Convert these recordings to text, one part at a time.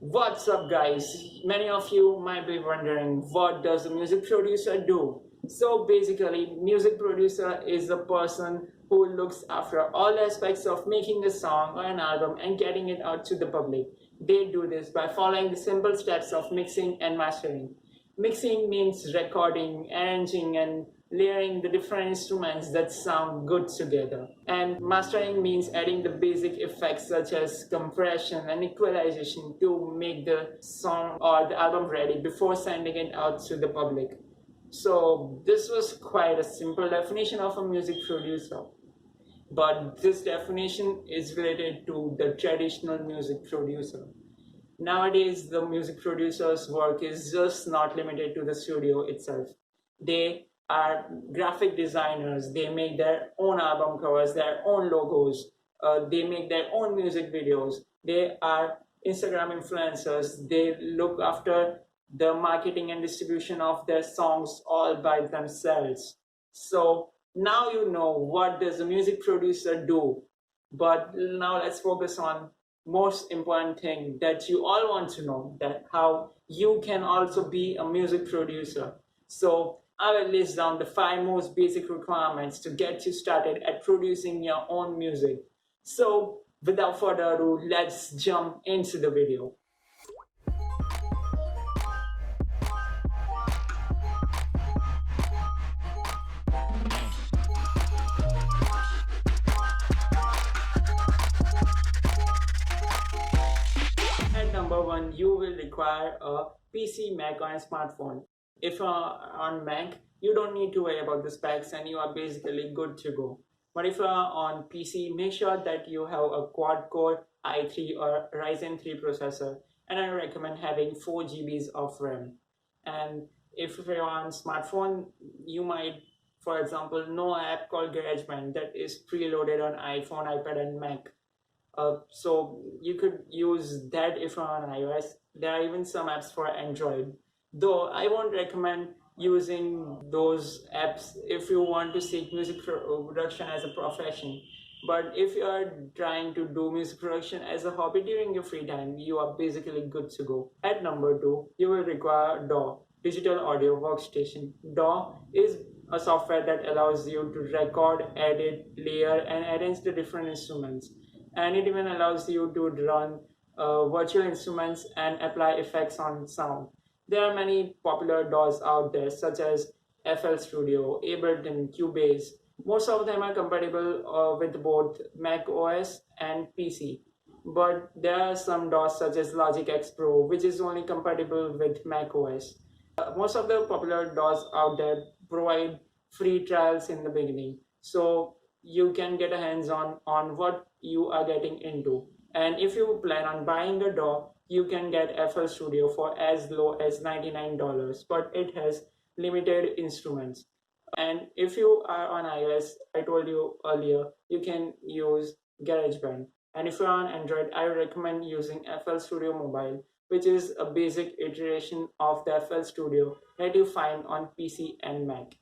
What's up guys? Many of you might be wondering, what does a music producer do? So basically, music producer is a person who looks after all aspects of making a song or an album and getting it out to the public. They do this by following the simple steps of mixing and mastering. Mixing means recording, arranging, and layering the different instruments that sound good together. And mastering means adding the basic effects such as compression and equalization to make the song or the album ready before sending it out to the public. So this was quite a simple definition of a music producer. But this definition is related to the traditional music producer. Nowadays, the music producer's work is just not limited to the studio itself. They are graphic designers. They make their own album covers, their own logos. They make their own music videos. They are Instagram influencers. They look after the marketing and distribution of their songs all by themselves. So now you know what does a music producer do. But now let's focus on most important thing that you all want to know, that how you can also be a music producer. So I will list down the 5 most basic requirements to get you started at producing your own music. So without further ado, let's jump into the video. Number 1, you will require a PC, Mac, or a smartphone. If you're on Mac, you don't need to worry about the specs and you are basically good to go. But if you're on PC, make sure that you have a quad-core i3 or Ryzen 3 processor, and I recommend having 4 GB of RAM. And if you're on smartphone, you might, for example, know an app called GarageBand that is preloaded on iPhone, iPad, and Mac. So you could use that if you're on iOS. There are even some apps for Android, though I won't recommend using those apps if you want to seek music production as a profession. But if you are trying to do music production as a hobby during your free time, you are basically good to go. At number 2, you will require DAW, Digital Audio Workstation. DAW is a software that allows you to record, edit, layer, and arrange the different instruments. And it even allows you to run virtual instruments and apply effects on sound. There are many popular DAWs out there, such as FL Studio, Ableton, Cubase. Most of them are compatible with both Mac OS and PC. But there are some DAWs such as Logic X Pro, which is only compatible with Mac OS. Most of the popular DAWs out there provide free trials in the beginning, so you can get a hands-on on what you are getting into. And if you plan on buying a DAW, you can get FL Studio for as low as $99, but it has limited instruments. And if you are on iOS, I told you earlier, you can use GarageBand. And if you're on Android, I recommend using FL Studio Mobile, which is a basic iteration of the FL Studio that you find on PC and Mac.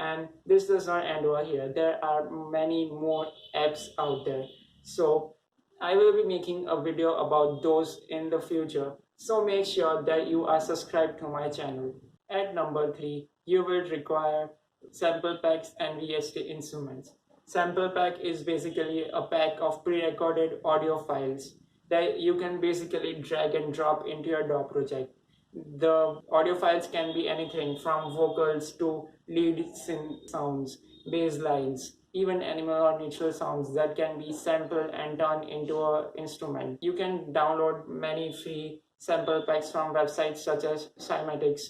And this does not end over here. There are many more apps out there. So I will be making a video about those in the future. So make sure that you are subscribed to my channel. At number 3, you will require sample packs and VST instruments. Sample pack is basically a pack of pre-recorded audio files that you can basically drag and drop into your DAW project. The audio files can be anything from vocals to lead synth sounds, bass lines, even animal or natural sounds that can be sampled and turned into an instrument. You can download many free sample packs from websites such as Cymatics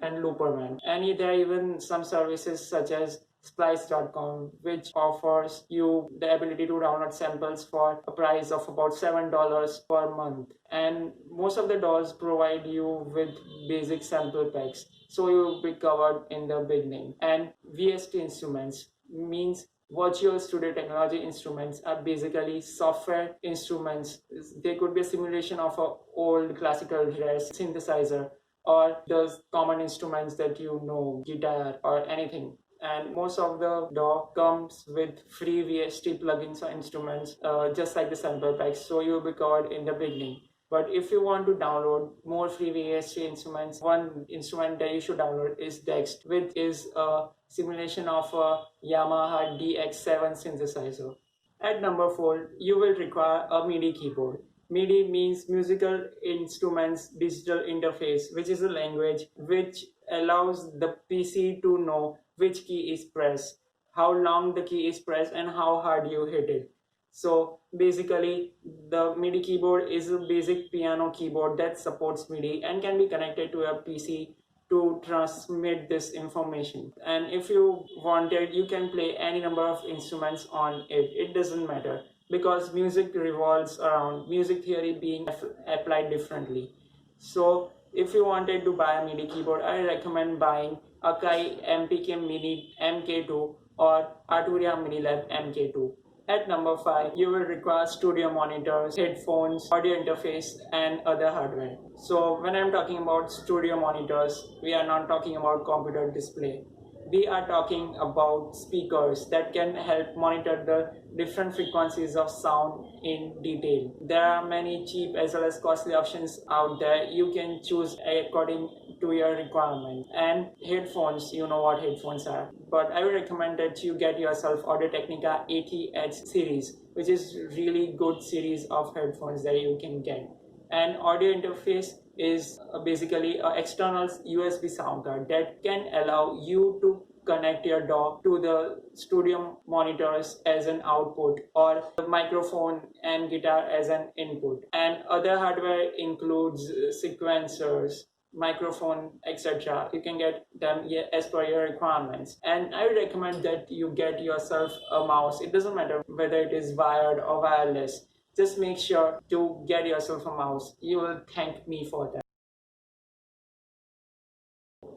and Looperman. And there are even some services such as Splice.com, which offers you the ability to download samples for a price of about $7 per month. And most of the DAWs provide you with basic sample packs, so you will be covered in the beginning. And VST instruments means virtual studio technology instruments are basically software instruments. They could be a simulation of an old classical jazz synthesizer or those common instruments that you know, guitar or anything. And most of the DAW comes with free VST plugins or instruments, just like the sample packs, so you'll be covered in the beginning. But if you want to download more free VST instruments, one instrument that you should download is Dext, which is a simulation of a Yamaha DX7 synthesizer. At number 4, you will require a MIDI keyboard. MIDI means Musical Instruments Digital Interface, which is a language which allows the PC to know which key is pressed, how long the key is pressed, and how hard you hit it. So basically, the MIDI keyboard is a basic piano keyboard that supports MIDI and can be connected to a PC to transmit this information. And if you wanted, you can play any number of instruments on it. It doesn't matter because music revolves around music theory being applied differently. So if you wanted to buy a MIDI keyboard, I recommend buying Akai MPK Mini MK2 or Arturia Mini Lab MK2. At number 5, you will require studio monitors, headphones, audio interface, and other hardware. So when I'm talking about studio monitors, we are not talking about computer display. We are talking about speakers that can help monitor the different frequencies of sound in detail. There are many cheap as well as costly options out there. You can choose according to your requirement. And headphones, you know what headphones are. But I would recommend that you get yourself Audio Technica 80H series, which is really good series of headphones that you can get. And audio interface is basically an external USB sound card that can allow you to connect your DAW to the studio monitors as an output, or the microphone and guitar as an input. And other hardware includes sequencers, microphone, etc. You can get them as per your requirements. And I would recommend that you get yourself a mouse. It doesn't matter whether it is wired or wireless. Just make sure to get yourself a mouse. You will thank me for that.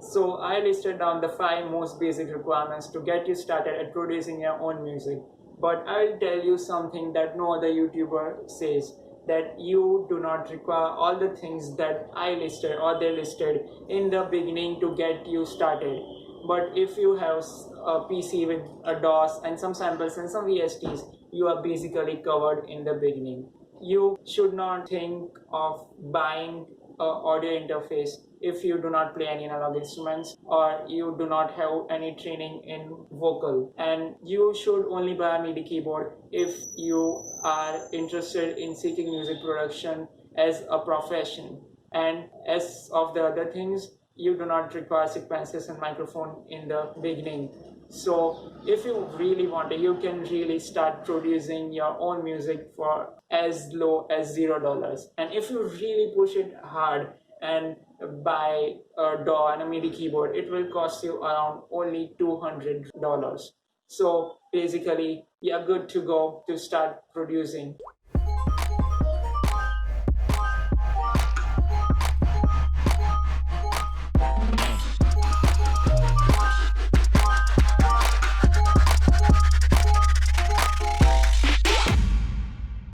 So I listed down the 5 most basic requirements to get you started at producing your own music. But I'll tell you something that no other YouTuber says, that you do not require all the things that I listed or they listed in the beginning to get you started. But if you have a PC with a DOS and some samples and some VSTs, you are basically covered in the beginning. You should not think of buying an audio interface if you do not play any analog instruments or you do not have any training in vocal. And you should only buy a MIDI keyboard if you are interested in seeking music production as a profession. And as of the other things, you do not require sequences and microphone in the beginning. So if you really want it, you can really start producing your own music for as low as $0. And if you really push it hard and buy a DAW and a MIDI keyboard, it will cost you around only $200. So basically, you're good to go to start producing.